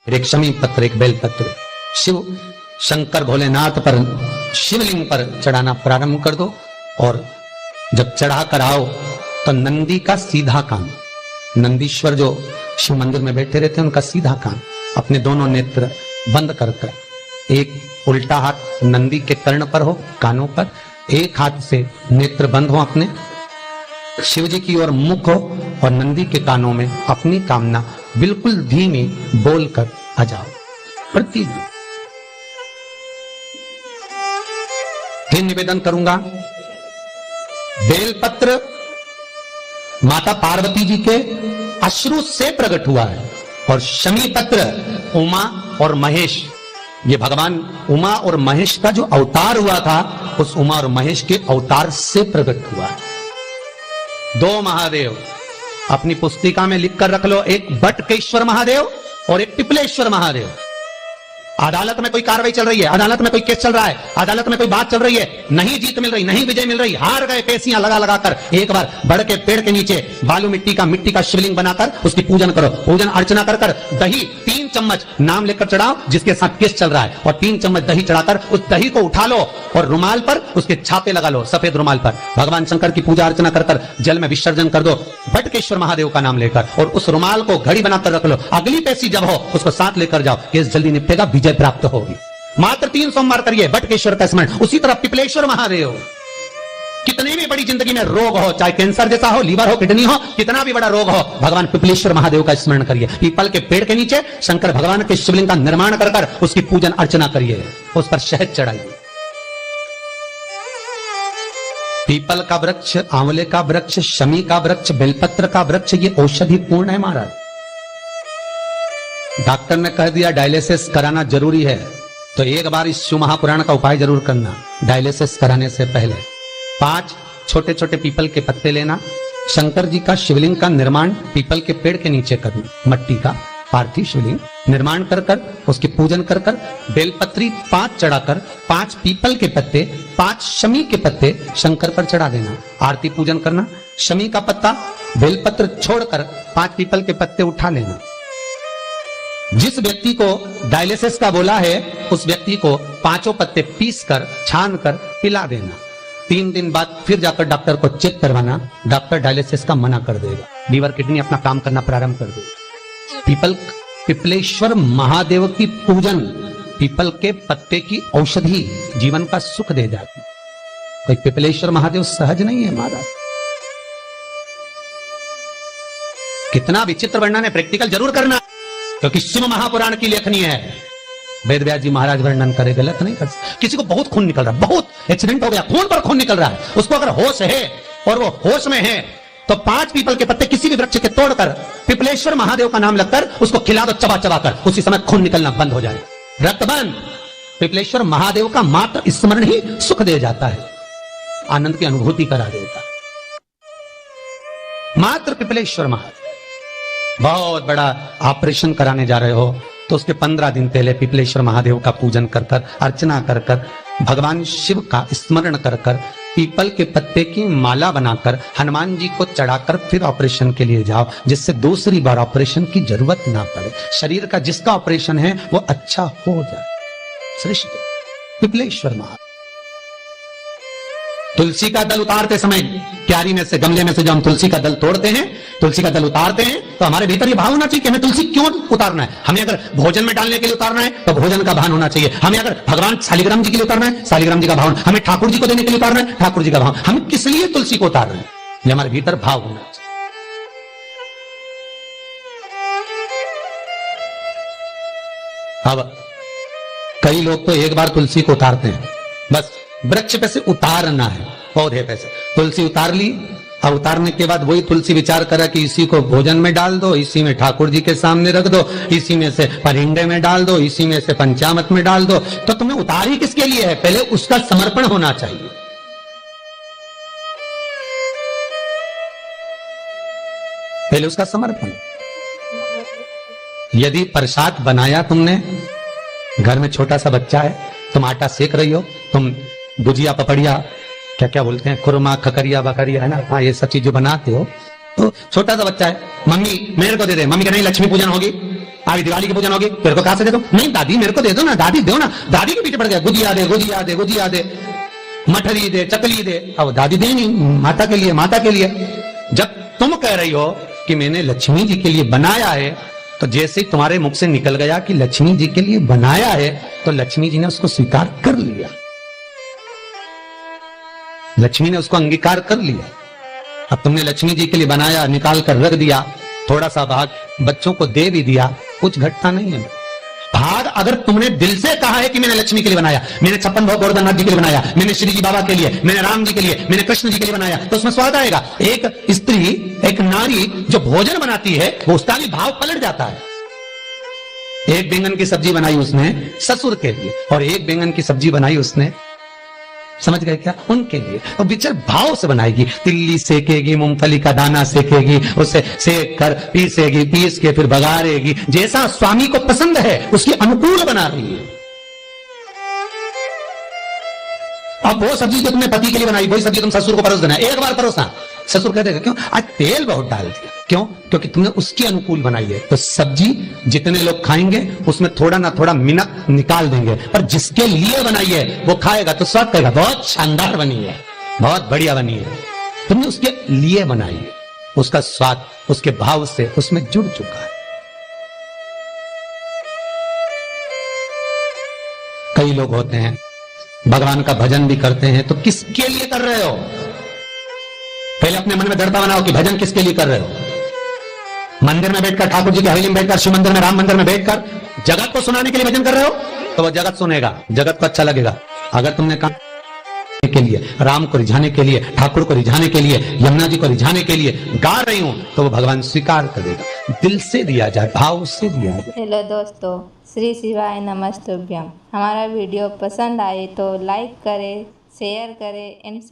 एक शमी पत्र, एक बेल पत्र शिव शंकर भोलेनाथ पर शिवलिंग पर चढ़ाना प्रारंभ कर दो। और जब चढ़ा कर आओ तो नंदी का सीधा कान, नंदीश्वर जो शिव मंदिर में बैठे रहते हैं उनका सीधा कान, अपने दोनों नेत्र बंद कर कर, एक उल्टा हाथ नंदी के कर्ण पर हो, कानों पर, एक हाथ से नेत्र बंद हो अपने, शिव जी की ओर मुख हो और नंदी के कानों में अपनी कामना बिल्कुल धीमी बोलकर आ जाओ। प्रतिदिन फिर निवेदन करूंगा, बेलपत्र माता पार्वती जी के अश्रु से प्रकट हुआ है और शमी पत्र उमा और महेश, ये भगवान उमा और महेश का जो अवतार हुआ था उस उमा और महेश के अवतार से प्रकट हुआ है। दो महादेव अपनी पुस्तिका में लिखकर रख लो, एक बटकेश्वर महादेव और एक पिपलेश्वर महादेव। अदालत में कोई कार्रवाई चल रही है, अदालत में कोई केस चल रहा है, अदालत में कोई बात चल रही है, नहीं जीत मिल रही, नहीं विजय मिल रही, हार गए, पेशियां लगा लगा कर एक बार बड़ के पेड़ के नीचे बालू मिट्टी का शिवलिंग बनाकर उसकी पूजन करो, पूजन अर्चना कर कर दही 3 चम्मच नाम लेकर चढ़ाओ जिसके साथ केस चल रहा है, और 3 चम्मच दही चढ़ाकर उस दही को उठा लो और रुमाल पर उसके छापे लगा लो, सफेद रुमाल पर भगवान शंकर की पूजा अर्चना कर कर जल में विसर्जन कर दो बटकेश्वर महादेव का नाम लेकर, और उस रुमाल को घड़ी बनाकर रख लो। अगली पेशी जब हो उसको साथ लेकर जाओ, केस जल्दी निपटेगा, विजय प्राप्त होगी। मात्र 3 सोमवार करिए बटकेश्वर का स्मरण। उसी तरह पिपलेश्वर महादेव, कितनी भी बड़ी जिंदगी में रोग हो, चाहे कैंसर जैसा हो, लीवर हो, किडनी हो, कितना भी बड़ा रोग हो, भगवान पिपलेश्वर महादेव का स्मरण करिए। पीपल के पेड़ के नीचे शंकर भगवान के शिवलिंग का निर्माण कर कर उसकी पूजन अर्चना करिए, उस पर शहद चढ़ाइए। पीपल का वृक्ष, आंवले का वृक्ष, शमी का वृक्ष, बेलपत्र का वृक्ष, ये औषधि पूर्ण है महाराज। डॉक्टर ने कह दिया डायलिसिस कराना जरूरी है, तो एक बार इस शिव महापुराण का उपाय जरूर करना। डायलिसिस कराने से पहले 5 छोटे छोटे पीपल के पत्ते लेना, शंकर जी का शिवलिंग का निर्माण पीपल के पेड़ के नीचे करना, मट्टी का पार्थिव शिवलिंग निर्माण कर कर उसकी पूजन कर कर बेलपत्री 5 चढ़ाकर 5 पीपल के पत्ते, 5 शमी के पत्ते शंकर पर चढ़ा देना, आरती पूजन करना। शमी का पत्ता बेलपत्र छोड़कर 5 पीपल के पत्ते उठा लेना। जिस व्यक्ति को डायलिसिस का बोला है उस व्यक्ति को 5 पत्ते पीस कर छान कर पिला देना। 3 दिन बाद फिर जाकर डॉक्टर को चेक करवाना, डॉक्टर डायलिसिस का मना कर देगा, लीवर किडनी अपना काम करना प्रारंभ कर देगा। पिपलेश्वर महादेव की पूजन, पीपल के पत्ते की औषधि जीवन का सुख दे जाती। कोई पिपलेश्वर महादेव सहज नहीं है महाराज, कितना विचित्र वर्णन है, प्रैक्टिकल जरूर करना, क्योंकि शिव महापुराण की लेखनी है। वेद व्यास जी महाराज वर्णन करे, गलत नहीं कर सकते। किसी को बहुत खून निकल रहा है, बहुत एक्सीडेंट हो गया, खून पर खून निकल रहा है, उसको अगर होश है और वो होश में है तो 5 पीपल के पत्ते किसी भी वृक्ष के तोड़कर पिपलेश्वर महादेव का नाम लगकर उसको खिला दो, चबा चबा कर, उसी समय खून निकलना बंद हो जाए, रक्त बंद। पिपलेश्वर महादेव का मात्र स्मरण ही सुख दे जाता है, आनंद की अनुभूति करा देता है। मात्र पिपलेश्वर महादेव। बहुत बड़ा ऑपरेशन कराने जा रहे हो तो उसके 15 दिन पहले पिपलेश्वर महादेव का पूजन कर कर, अर्चना कर कर, भगवान शिव का स्मरण कर कर, पीपल के पत्ते की माला बनाकर हनुमान जी को चढ़ाकर फिर ऑपरेशन के लिए जाओ, जिससे दूसरी बार ऑपरेशन की जरूरत ना पड़े। शरीर का जिसका ऑपरेशन है वो अच्छा हो जाए। श्रेष्ठ पिपलेश्वर महादेव। तुलसी का दल उतारते समय क्यारी में से, गमले में से जो हम तुलसी का दल तोड़ते हैं, तुलसी का दल उतारते हैं, तो हमारे भीतर ये भाव होना चाहिए कि हमें तुलसी क्यों उतारना है। हमें अगर भोजन में डालने के लिए उतारना है तो भोजन का भान होना चाहिए। हमें अगर भगवान शालिग्राम जी के लिए उतारना है, शालिग्राम जी का भाव। हमें ठाकुर जी को देने के लिए उतारना है, ठाकुर जी का भाव। हम किस लिए तुलसी को उतार रहे हैं, ये हमारे भीतर भाव होना चाहिए। अब कई लोग तो एक बार तुलसी को उतारते हैं, बस वृक्ष पे से उतारना है, पौधे पे से तुलसी उतार ली, और उतारने के बाद वही तुलसी विचार करा कि इसी को भोजन में डाल दो, इसी में ठाकुर जी के सामने रख दो, इसी में से परिंडे में डाल दो, इसी में से पंचामृत में डाल दो। तो तुमने उतारी किसके लिए है? पहले उसका समर्पण होना चाहिए। पहले उसका समर्पण। यदि प्रसाद बनाया तुमने, घर में छोटा सा बच्चा है, तुम आटा सेक रही हो, तुम गुजिया पपड़िया क्या क्या बोलते हैं, खुरमा खकरिया बकरिया है ना, हाँ ये सब चीज जो बनाते हो, तो छोटा सा बच्चा है, मम्मी मेरे को दे दे, मम्मी का नहीं लक्ष्मी पूजन होगी, आज दिवाली की पूजन होगी, तेरे को कहां से दे दो? नहीं दादी मेरे को दे दो ना, दादी दो ना। दादी के पीछे पड़ गया, गुजिया दे, गुजिया दे, गुजिया दे, मठरी दे, चकली दे। अब दादी दे नहीं, माता के लिए, माता के लिए। जब तुम कह रही हो कि मैंने लक्ष्मी जी के लिए बनाया है, तो जैसे तुम्हारे मुख से निकल गया कि लक्ष्मी जी के लिए बनाया है, तो लक्ष्मी जी ने उसको स्वीकार कर लिया, लक्ष्मी ने उसको अंगीकार कर लिया। अब तुमने लक्ष्मी जी के लिए बनाया, निकाल कर रख दिया, थोड़ा सा भाग बच्चों को दे भी दिया, कुछ घटता नहीं है। भाग अगर तुमने दिल से कहा है कि मैंने लक्ष्मी के लिए बनाया, मैंने 56 भोग गोवर्धननाथ जी के लिए बनाया, मैंने श्री जी बाबा के लिए, मैंने राम जी के लिए, मैंने कृष्ण जी के लिए बनाया, तो उसमें स्वाद आएगा। एक स्त्री, एक नारी जो भोजन बनाती है, वो उसका भी भाव पलट जाता है। एक बैंगन की सब्जी बनाई उसने ससुर के लिए, और एक बैंगन की सब्जी बनाई उसने, समझ गए क्या, उनके लिए। और विचार भाव से बनाएगी, तिल्ली सेकेगी, मूंगफली का दाना सेकेगी, उसे सेक कर पीसेगी, पीस के फिर बघारेगी, जैसा स्वामी को पसंद है उसके अनुकूल बना रही है। अब वो सब्जी जो तुमने पति के लिए बनाई, वही सब्जी तुम ससुर को परोस देना, एक बार परोसना, ससुर कहते हैं क्यों आज तेल बहुत डाल दिया, क्यों, क्योंकि तुमने उसके अनुकूल बनाई है। तो सब्जी जितने लोग खाएंगे उसमें थोड़ा ना थोड़ा मिनक निकाल देंगे, पर जिसके लिए बनाई है वो खाएगा तो स्वाद कहेगा बहुत शानदार बनी है, बहुत बढ़िया बनी है। तुमने उसके लिए बनाई है, उसका स्वाद उसके भाव से उसमें जुड़ चुका है। कई लोग होते हैं भगवान का भजन भी करते हैं, तो किसके लिए कर रहे हो? पहले अपने मन में दृढ़ता बनाओ कि भजन किसके लिए कर रहे हो। मंदिर में बैठकर, ठाकुर जी की हवेली में बैठकर, शिव मंदिर में, राम मंदिर में बैठकर जगत को सुनाने के लिए भजन कर रहे हो, तो वह जगत सुनेगा, जगत को अच्छा लगेगा। अगर तुमने काम के लिए, राम को रिझाने के लिए, ठाकुर को रिझाने के लिए, यमुना जी को रिझाने के लिए गा रही हूं, तो वो भगवान स्वीकार करेगा। दिल से दिया जाए, भाव से दिया जाए। हेलो दोस्तों, श्री शिवाय नमस्तुभ्यम। हमारा वीडियो पसंद आए तो लाइक करें, शेयर करें एंड